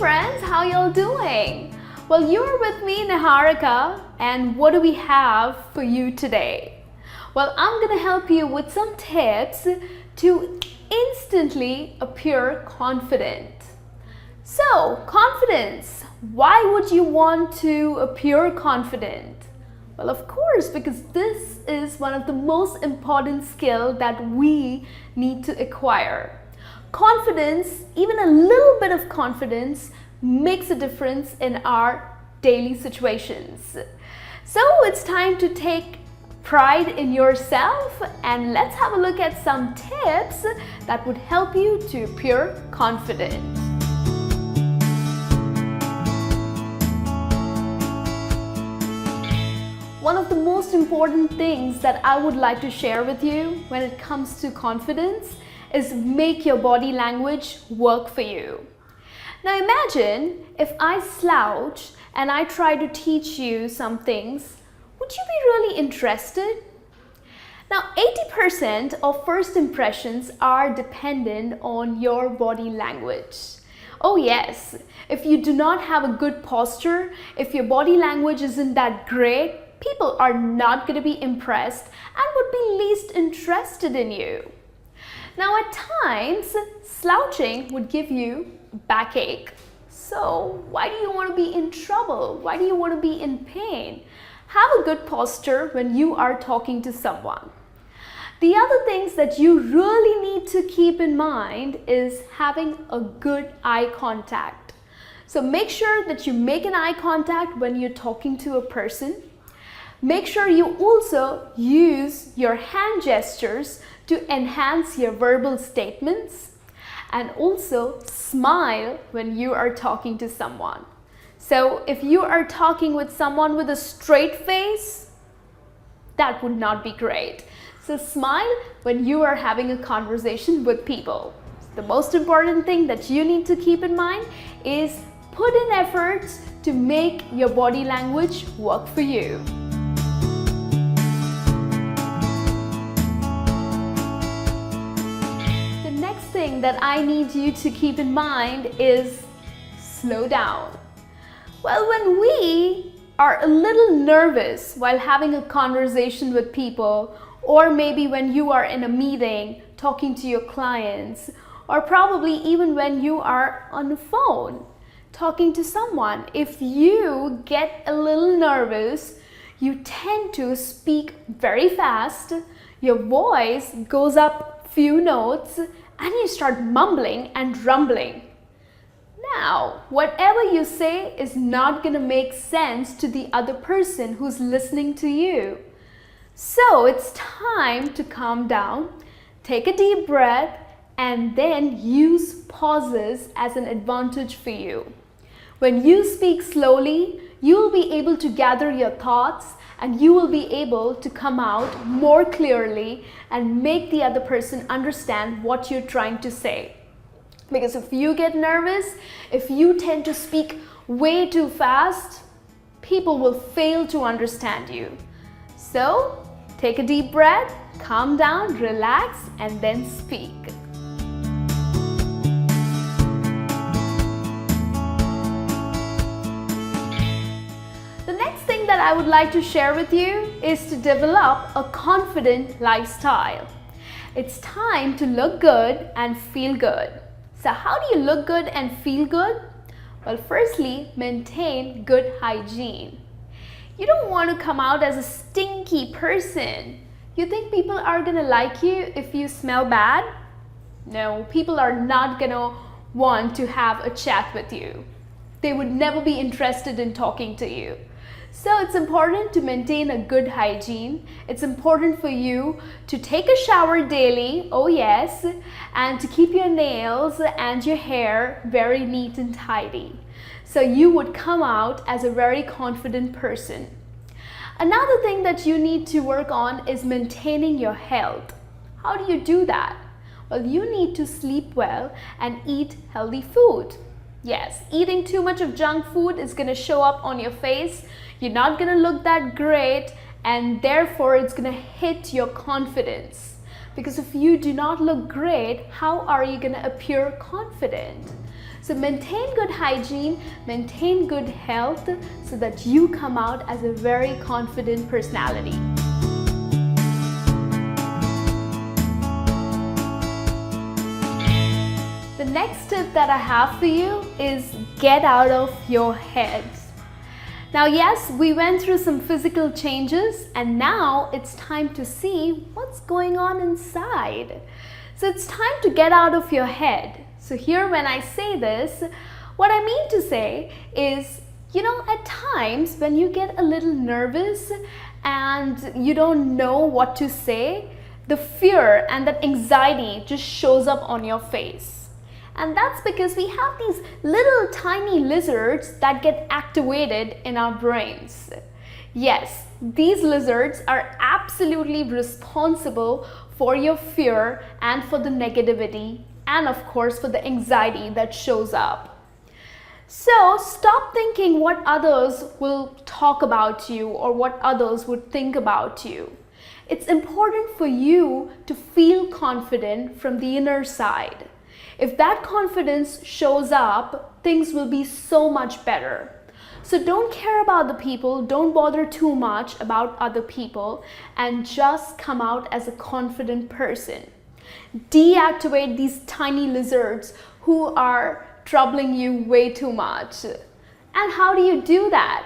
friends, how y'all doing? Well, you're with me, Niharika, and what do we have for you today? Well, I'm gonna help you with some tips to instantly appear confident. So, confidence. Why would you want to appear confident? Well, of course, because this is one of the most important skills that we need to acquire. Confidence, even a little bit of confidence, makes a difference in our daily situations. So it's time to take pride in yourself and let's have a look at some tips that would help you to appear confident. One of the most important things that I would like to share with you when it comes to confidence is make your body language work for you. Now imagine if I slouch and I try to teach you some things, would you be really interested? Now 80% of first impressions are dependent on your body language. Oh yes, if you do not have a good posture, if your body language isn't that great, people are not going to be impressed and would be least interested in you. Now at times, slouching would give you backache. So why do you want to be in trouble? Why do you want to be in pain? Have a good posture when you are talking to someone. The other things that you really need to keep in mind is having a good eye contact. So make sure that you make an eye contact when you're talking to a person. Make sure you also use your hand gestures to enhance your verbal statements, and also smile when you are talking to someone. So if you are talking with someone with a straight face, that would not be great. So smile when you are having a conversation with people. The most important thing that you need to keep in mind is put in efforts to make your body language work for you. Thing that I need you to keep in mind is slow down. Well, when we are a little nervous while having a conversation with people, or maybe when you are in a meeting talking to your clients, or probably even when you are on the phone talking to someone, if you get a little nervous, you tend to speak very fast, your voice goes up few notes, and you start mumbling and rumbling. Now, whatever you say is not going to make sense to the other person who's listening to you. So it's time to calm down, take a deep breath, and then use pauses as an advantage for you. When you speak slowly, you will be able to gather your thoughts and you will be able to come out more clearly and make the other person understand what you're trying to say. Because if you get nervous, if you tend to speak way too fast, people will fail to understand you. So take a deep breath, calm down, relax, and then speak. That I would like to share with you is to develop a confident lifestyle. It's time to look good and feel good. So how do you look good and feel good? Well, firstly, maintain good hygiene. You don't want to come out as a stinky person. You think people are going to like you if you smell bad? No, people are not going to want to have a chat with you. They would never be interested in talking to you. So it's important to maintain a good hygiene. It's important for you to take a shower daily, oh yes, and to keep your nails and your hair very neat and tidy. So you would come out as a very confident person. Another thing that you need to work on is maintaining your health. How do you do that? Well, you need to sleep well and eat healthy food. Yes, eating too much of junk food is going to show up on your face. You're not going to look that great and therefore it's going to hit your confidence. Because if you do not look great, how are you going to appear confident? So maintain good hygiene, maintain good health so that you come out as a very confident personality. The next tip that I have for you is get out of your head. Now, yes, we went through some physical changes and now it's time to see what's going on inside. So it's time to get out of your head. So here when I say this, what I mean to say is, at times when you get a little nervous and you don't know what to say, the fear and that anxiety just shows up on your face. And that's because we have these little tiny lizards that get activated in our brains. Yes, these lizards are absolutely responsible for your fear and for the negativity and of course for the anxiety that shows up. So stop thinking what others will talk about you or what others would think about you. It's important for you to feel confident from the inner side. If that confidence shows up, things will be so much better. So don't care about the people, don't bother too much about other people, and just come out as a confident person. Deactivate these tiny lizards who are troubling you way too much. And how do you do that?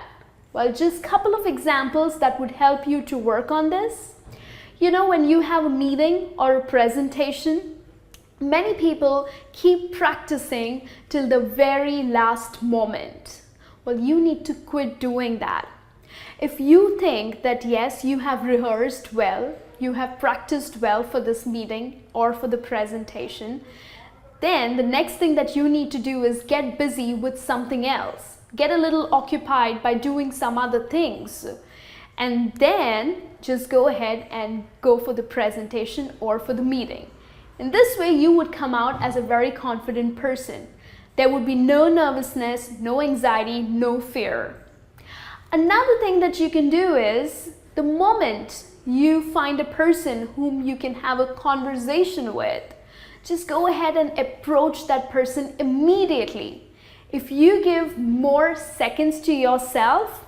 Well, just a couple of examples that would help you to work on this. When you have a meeting or a presentation, many people keep practicing till the very last moment. Well, you need to quit doing that. If you think that yes, you have rehearsed well, you have practiced well for this meeting or for the presentation, then the next thing that you need to do is get busy with something else. Get a little occupied by doing some other things. And then just go ahead and go for the presentation or for the meeting. In this way, you would come out as a very confident person. There would be no nervousness, no anxiety, no fear. Another thing that you can do is, the moment you find a person whom you can have a conversation with, just go ahead and approach that person immediately. If you give more seconds to yourself,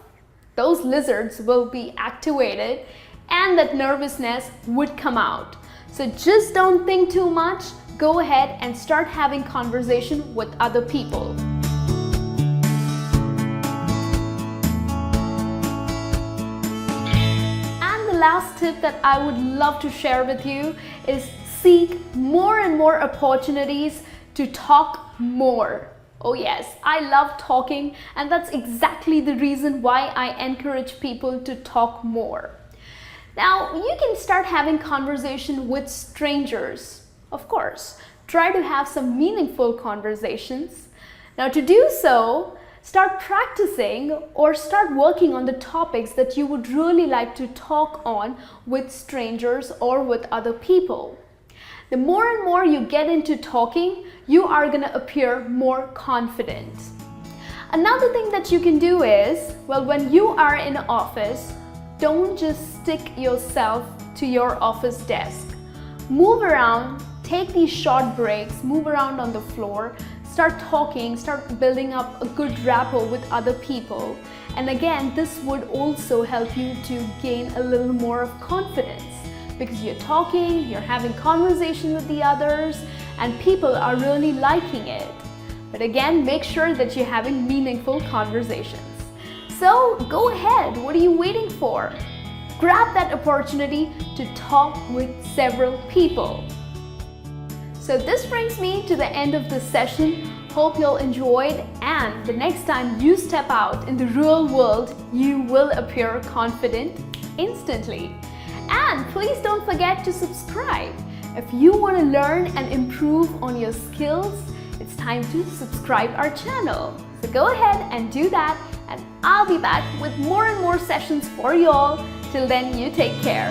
those lizards will be activated and that nervousness would come out. So just don't think too much, go ahead and start having conversation with other people. And the last tip that I would love to share with you is seek more and more opportunities to talk more. Oh yes, I love talking, and that's exactly the reason why I encourage people to talk more. Now, you can start having conversation with strangers. Of course, try to have some meaningful conversations. Now, to do so, start practicing or start working on the topics that you would really like to talk on with strangers or with other people. The more and more you get into talking, you are going to appear more confident. Another thing that you can do is, when you are in an office, don't just stick yourself to your office desk. Move around, take these short breaks, move around on the floor, start talking, start building up a good rapport with other people. And again, this would also help you to gain a little more of confidence because you're talking, you're having conversation with the others, and people are really liking it. But again, make sure that you're having meaningful conversations. So go ahead, what are you waiting for? Grab that opportunity to talk with several people. So this brings me to the end of this session. Hope you'll enjoyed, and the next time you step out in the real world, you will appear confident instantly. And please don't forget to subscribe. If you want to learn and improve on your skills, it's time to subscribe our channel. So go ahead and do that, and I'll be back with more and more sessions for you all. Till then, you take care.